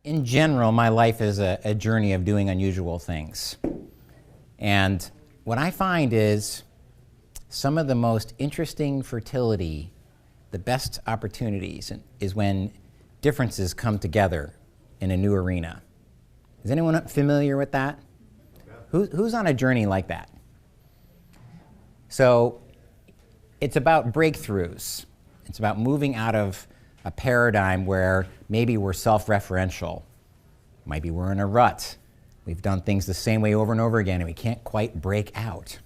in general, my life is a journey of doing unusual things. And what I find is some of the most interesting fertility, the best opportunities, is when differences come together in a new arena. Is anyone familiar with that? Who's on a journey like that? So it's about breakthroughs. It's about moving out of a paradigm where maybe we're self-referential. Maybe we're in a rut. We've done things the same way over and over again, and we can't quite break out.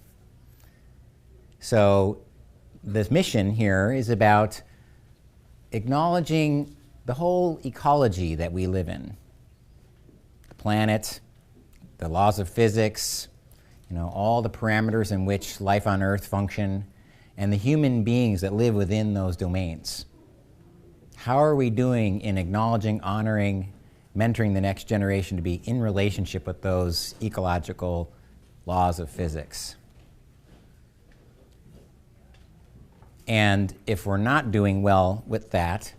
So this mission here is about acknowledging the whole ecology that we live in. The planet, the laws of physics, all the parameters in which life on Earth function, and the human beings that live within those domains. How are we doing in acknowledging, honoring, mentoring the next generation to be in relationship with those ecological laws of physics? And if we're not doing well with that,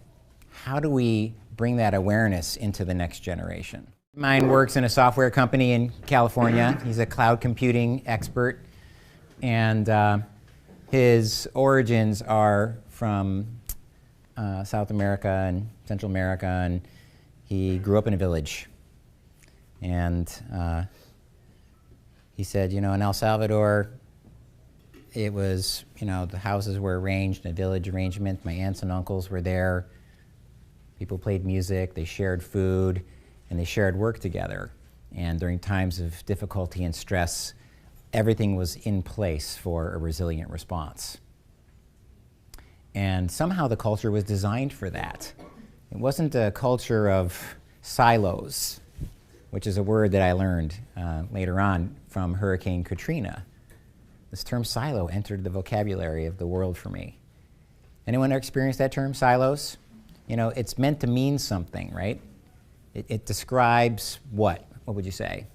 how do we bring that awareness into the next generation? Mine works in a software company in California. He's a cloud computing expert, and his origins are from South America and Central America, and he grew up in a village. And he said, in El Salvador, it was, the houses were arranged in a village arrangement. My aunts and uncles were there. People played music, they shared food, and they shared work together. And during times of difficulty and stress, everything was in place for a resilient response. And somehow the culture was designed for that. It wasn't a culture of silos, which is a word that I learned later on from Hurricane Katrina. This term silo entered the vocabulary of the world for me. Anyone ever experienced that term, silos? It's meant to mean something, right? It describes what? What would you say?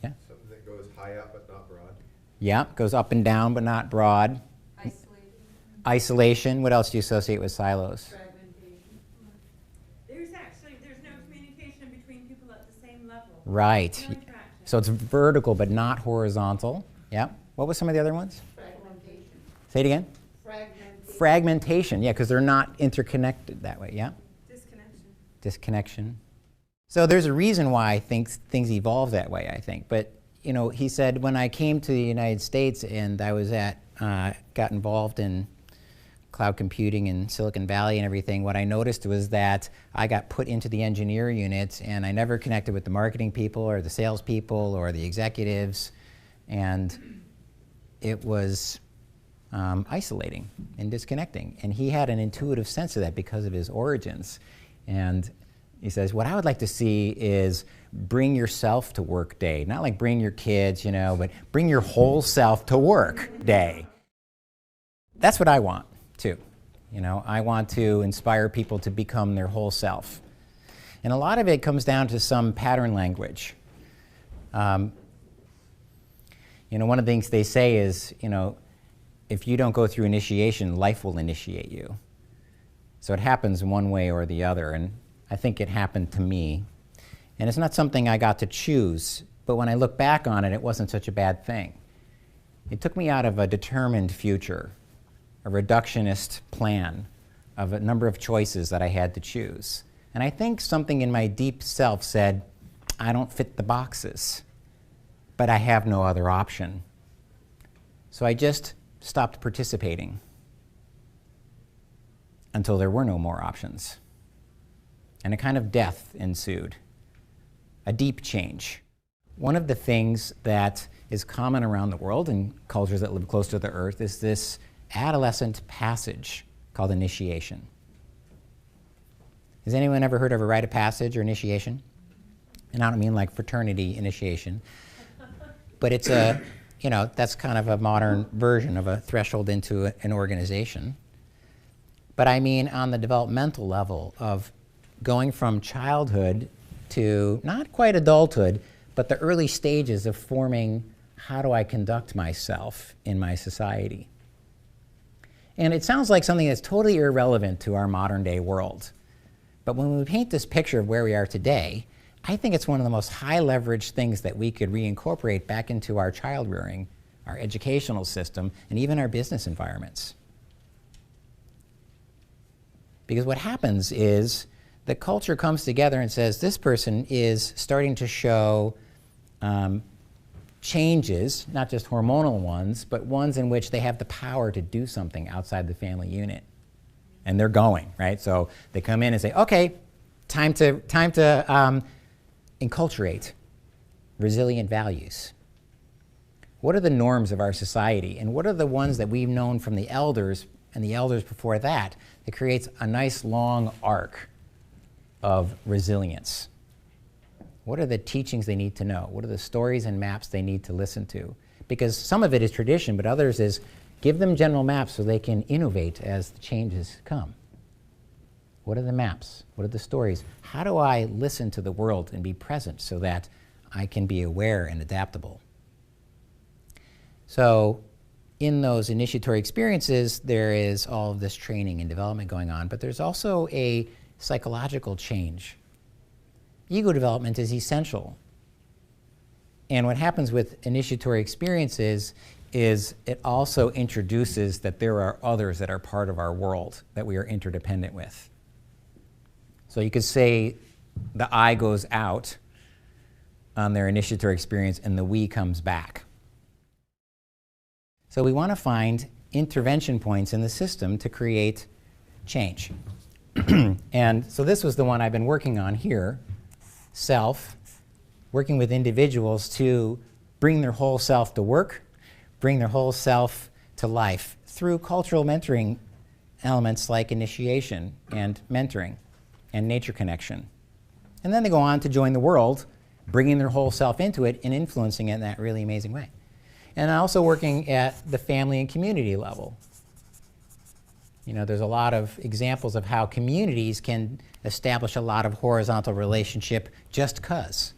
Yeah? Something that goes high up but not broad. Yeah, goes up and down but not broad. Isolation. What else do you associate with silos? Fragmentation. There's no communication between people at the same level. Right. No interaction. So it's vertical but not horizontal. Yeah. What were some of the other ones? Fragmentation. Say it again. Fragmentation. Yeah, because they're not interconnected that way. Yeah. Disconnection. So there's a reason why things evolve that way, I think. But he said when I came to the United States and I was got involved in cloud computing in Silicon Valley and everything, what I noticed was that I got put into the engineer unit and I never connected with the marketing people or the sales people or the executives, and it was isolating and disconnecting. And he had an intuitive sense of that because of his origins. And he says, what I would like to see is bring yourself to work day. Not like bring your kids, but bring your whole self to work day. That's what I want, too. I want to inspire people to become their whole self. And a lot of it comes down to some pattern language. One of the things they say is, if you don't go through initiation, life will initiate you. So it happens one way or the other, and I think it happened to me. And it's not something I got to choose, but when I look back on it, it wasn't such a bad thing. It took me out of a determined future, a reductionist plan of a number of choices that I had to choose. And I think something in my deep self said, I don't fit the boxes, but I have no other option. So I just stopped participating until there were no more options. And a kind of death ensued, a deep change. One of the things that is common around the world in cultures that live close to the earth is this adolescent passage called initiation. Has anyone ever heard of a rite of passage or initiation? And I don't mean like fraternity initiation, but it's that's kind of a modern version of a threshold into an organization. But I mean on the developmental level of going from childhood to not quite adulthood, but the early stages of forming how do I conduct myself in my society. And it sounds like something that's totally irrelevant to our modern day world. But when we paint this picture of where we are today, I think it's one of the most high leverage things that we could reincorporate back into our child rearing, our educational system, and even our business environments. Because what happens is the culture comes together and says, this person is starting to show changes, not just hormonal ones, but ones in which they have the power to do something outside the family unit. And they're going, right? So they come in and say, okay, time to enculturate resilient values. What are the norms of our society? And what are the ones that we've known from the elders and the elders before that that creates a nice long arc of resilience? What are the teachings they need to know? What are the stories and maps they need to listen to? Because some of it is tradition, but others is give them general maps so they can innovate as the changes come. What are the maps? What are the stories? How do I listen to the world and be present so that I can be aware and adaptable? So in those initiatory experiences, there is all of this training and development going on, but there's also a psychological change. Ego development is essential. And what happens with initiatory experiences is it also introduces that there are others that are part of our world that we are interdependent with. So you could say the I goes out on their initiatory experience and the we comes back. So we want to find intervention points in the system to create change. And so this was the one I've been working on here, self, working with individuals to bring their whole self to work, bring their whole self to life through cultural mentoring elements like initiation and mentoring and nature connection. And then they go on to join the world, bringing their whole self into it and influencing it in that really amazing way. And also working at the family and community level. You know, there's a lot of examples of how communities can establish a lot of horizontal relationship just 'cause.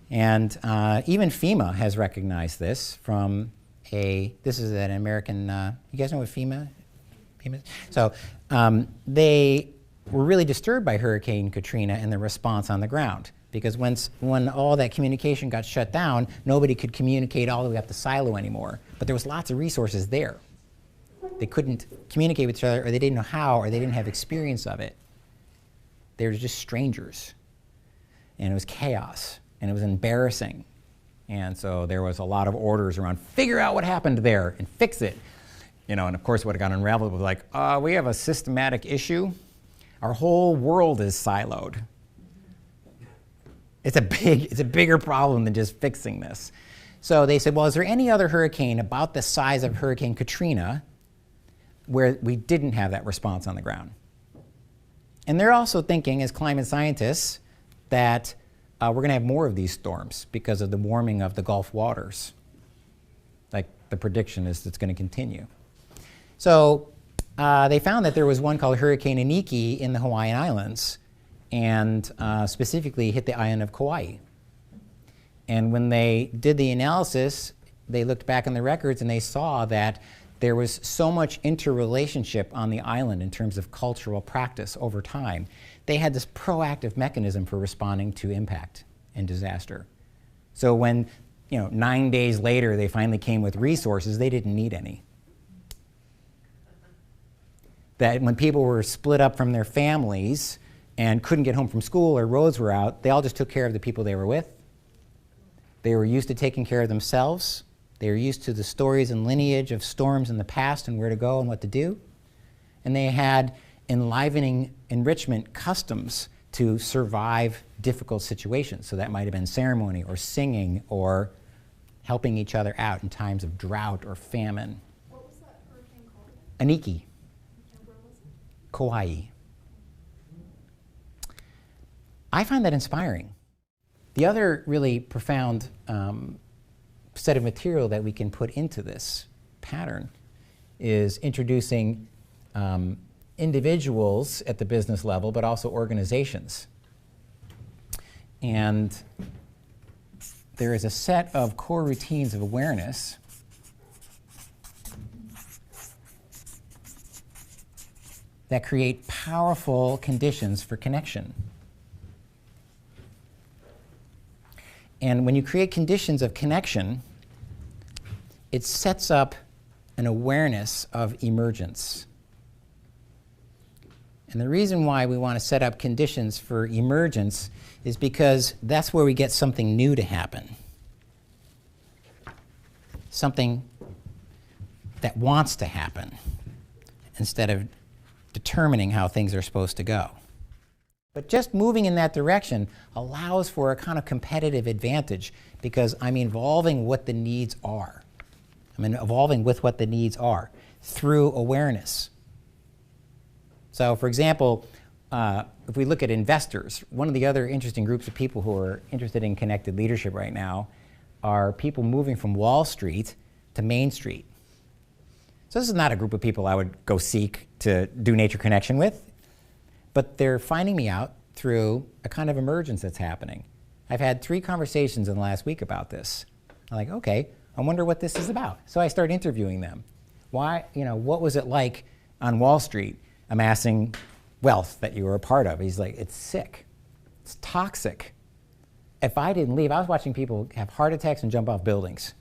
And even FEMA has recognized this from this is an American, you guys know what FEMA is? So they were really disturbed by Hurricane Katrina and the response on the ground. Because when all that communication got shut down, nobody could communicate all the way up the silo anymore. But there was lots of resources there. They couldn't communicate with each other, or they didn't know how, or they didn't have experience of it. They were just strangers. And it was chaos, and it was embarrassing. And so there was a lot of orders around, figure out what happened there and fix it. You know, and of course what got unraveled was like, we have a systematic issue. Our whole world is siloed. It's a bigger problem than just fixing this. So they said, well, is there any other hurricane about the size of Hurricane Katrina where we didn't have that response on the ground? And they're also thinking, as climate scientists, that we're going to have more of these storms because of the warming of the Gulf waters. Like the prediction is it's going to continue. So they found that there was one called Hurricane Iniki in the Hawaiian Islands, and specifically hit the island of Kauai. And when they did the analysis, they looked back on the records and they saw that there was so much interrelationship on the island in terms of cultural practice over time. They had this proactive mechanism for responding to impact and disaster. So when, 9 days later they finally came with resources, they didn't need any. That when people were split up from their families and couldn't get home from school or roads were out, they all just took care of the people they were with. They were used to taking care of themselves. They were used to the stories and lineage of storms in the past and where to go and what to do. And they had enlivening enrichment customs to survive difficult situations. So that might have been ceremony or singing or helping each other out in times of drought or famine. What was that hurricane called? Iniki. And where was it? Kauai. I find that inspiring. The other really profound set of material that we can put into this pattern is introducing individuals at the business level, but also organizations. And there is a set of core routines of awareness that create powerful conditions for connection. And when you create conditions of connection, it sets up an awareness of emergence. And the reason why we want to set up conditions for emergence is because that's where we get something new to happen. Something that wants to happen instead of determining how things are supposed to go. But just moving in that direction allows for a kind of competitive advantage because I'm evolving what the needs are. I'm evolving with what the needs are through awareness. So, for example, if we look at investors, one of the other interesting groups of people who are interested in connected leadership right now are people moving from Wall Street to Main Street. So this is not a group of people I would go seek to do nature connection with, but they're finding me out through a kind of emergence that's happening. I've had 3 conversations in the last week about this. I'm like, okay, I wonder what this is about. So I start interviewing them. Why, what was it like on Wall Street amassing wealth that you were a part of? He's like, it's sick. It's toxic. If I didn't leave, I was watching people have heart attacks and jump off buildings.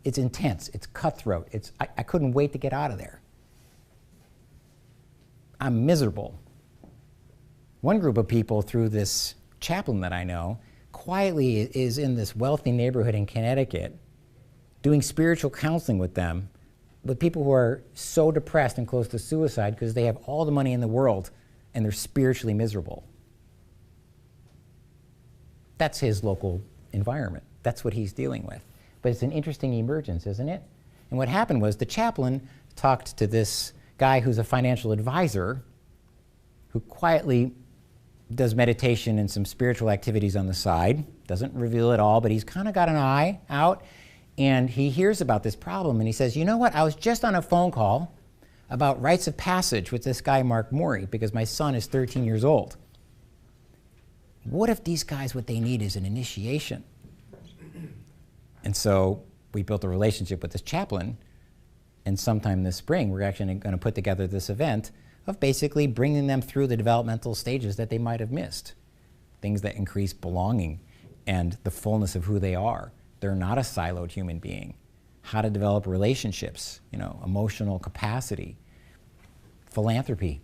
It's intense. It's cutthroat. I couldn't wait to get out of there. I'm miserable. One group of people through this chaplain that I know quietly is in this wealthy neighborhood in Connecticut doing spiritual counseling with them, with people who are so depressed and close to suicide because they have all the money in the world and they're spiritually miserable. That's his local environment. That's what he's dealing with. But it's an interesting emergence, isn't it? And what happened was the chaplain talked to this guy who's a financial advisor who quietly does meditation and some spiritual activities on the side. Doesn't reveal it all, but he's kind of got an eye out. And he hears about this problem and he says, you know what? I was just on a phone call about rites of passage with this guy, Morey, because my son is 13 years old. What if these guys, what they need is an initiation? And so we built a relationship with this chaplain, and sometime this spring we're actually going to put together this event of basically bringing them through the developmental stages that they might have missed. Things that increase belonging and the fullness of who they are. They're not a siloed human being. How to develop relationships, emotional capacity, philanthropy,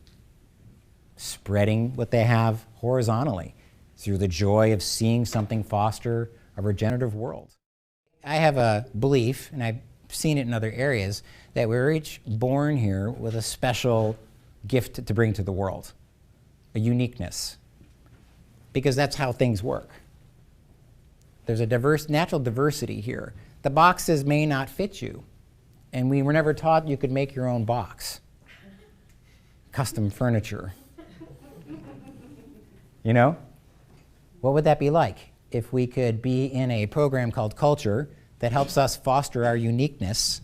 spreading what they have horizontally through the joy of seeing something foster a regenerative world. I have a belief, and I've seen it in other areas, that we're each born here with a special gift to bring to the world, a uniqueness, because that's how things work. There's a natural diversity here. The boxes may not fit you, and we were never taught you could make your own box. Custom furniture. What would that be like if we could be in a program called Culture that helps us foster our uniqueness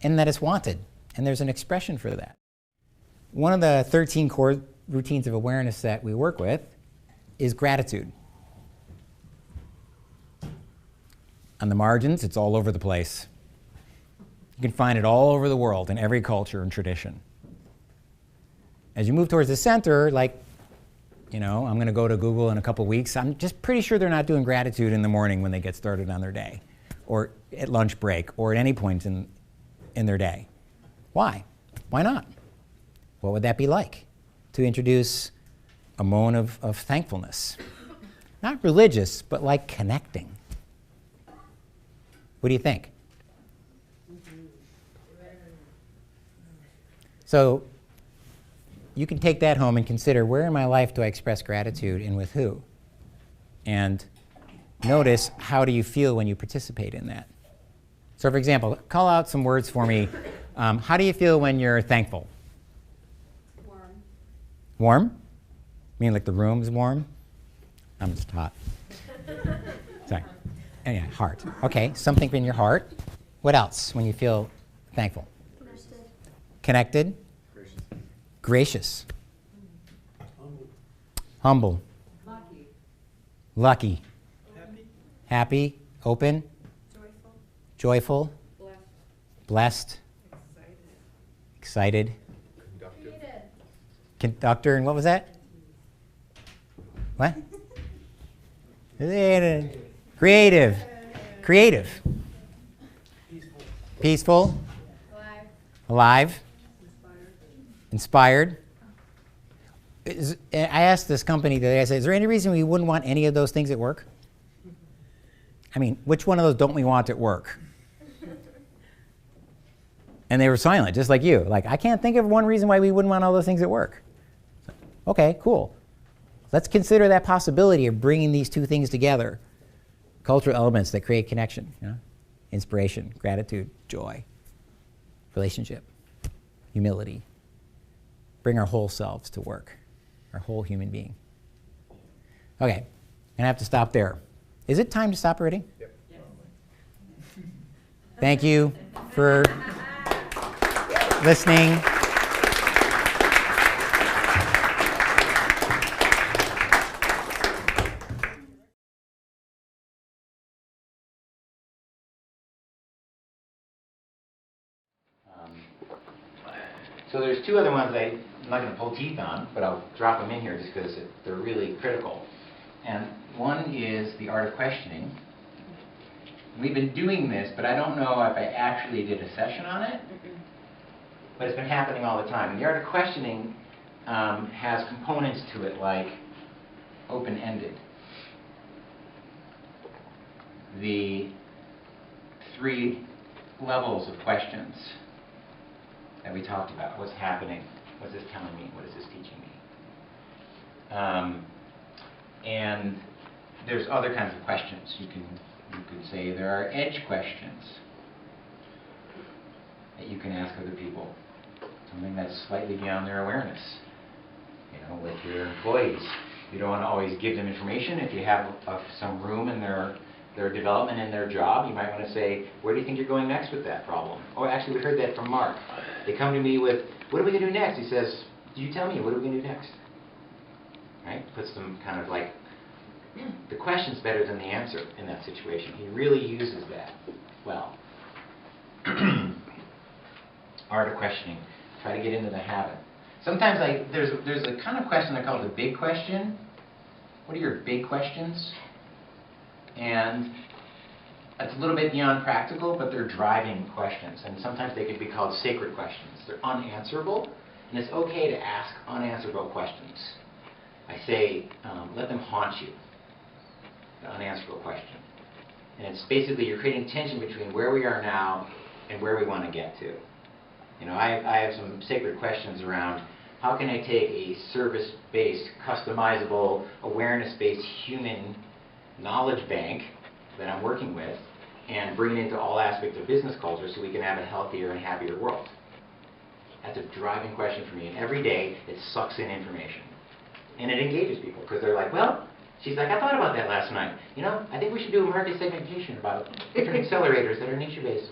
and that it's wanted, and there's an expression for that? One of the 13 core routines of awareness that we work with is gratitude. On the margins, it's all over the place. You can find it all over the world in every culture and tradition. As you move towards the center, I'm going to go to Google in a couple weeks. I'm just pretty sure they're not doing gratitude in the morning when they get started on their day, or at lunch break, or at any point in their day. Why? Why not? What would that be like? To introduce a moment of thankfulness. Not religious, but like connecting. What do you think? So you can take that home and consider, where in my life do I express gratitude and with who? And notice, how do you feel when you participate in that? So for example, call out some words for me. How do you feel when you're thankful? Warm. Warm? You mean like the room's warm? I'm just hot. Sorry. Yeah, heart. Okay, something in your heart. What else when you feel thankful? Connected. Connected? Gracious. Humble. Lucky. Happy. Open. Joyful. Blessed. Excited. Conductive. Conductor, and what was that? What? Creative. Creative. Peaceful. Alive. Inspired. I asked this company today, I said, is there any reason we wouldn't want any of those things at work? I mean, which one of those don't we want at work? And they were silent, just like you. Like, I can't think of one reason why we wouldn't want all those things at work. Okay, cool. Let's consider that possibility of bringing these two things together. Cultural elements that create connection, you know? Inspiration, gratitude, joy, relationship, humility. Bring our whole selves to work, our whole human being. Okay, I'm gonna have to stop there. Is it time to stop already? Yep. Thank you for listening. So there's two other ones I'm not going to pull teeth on, but I'll drop them in here just because they're really critical. And one is the art of questioning. We've been doing this, but I don't know if I actually did a session on it. But it's been happening all the time. And the art of questioning has components to it like open-ended. The 3 levels of questions that we talked about. What's happening? What's this telling me? What is this teaching me? And there's other kinds of questions. You could say there are edge questions that you can ask other people. Something that's slightly beyond their awareness. You know, with your employees, you don't want to always give them information. If you have some room in their development in their job, you might want to say, where do you think you're going next with that problem? Oh, actually, we heard that from Mark. They come to me with, what are we going to do next? He says, you tell me, what are we going to do next? Right? Puts them kind of like, the question's better than the answer in that situation. He really uses that well. Art of questioning. Try to get into the habit. Sometimes there's a kind of question I call the big question. What are your big questions? And it's a little bit beyond practical, but they're driving questions. And sometimes they could be called sacred questions. They're unanswerable, and it's okay to ask unanswerable questions. I say, let them haunt you, the unanswerable question. And it's basically you're creating tension between where we are now and where we want to get to. You know, I have some sacred questions around how can I take a service-based, customizable, awareness-based human knowledge bank that I'm working with and bring it into all aspects of business culture so we can have a healthier and happier world. That's a driving question for me. And every day it sucks in information. And it engages people because they're like, well, she's like, I thought about that last night. You know, I think we should do a market segmentation about different accelerators that are nature-based.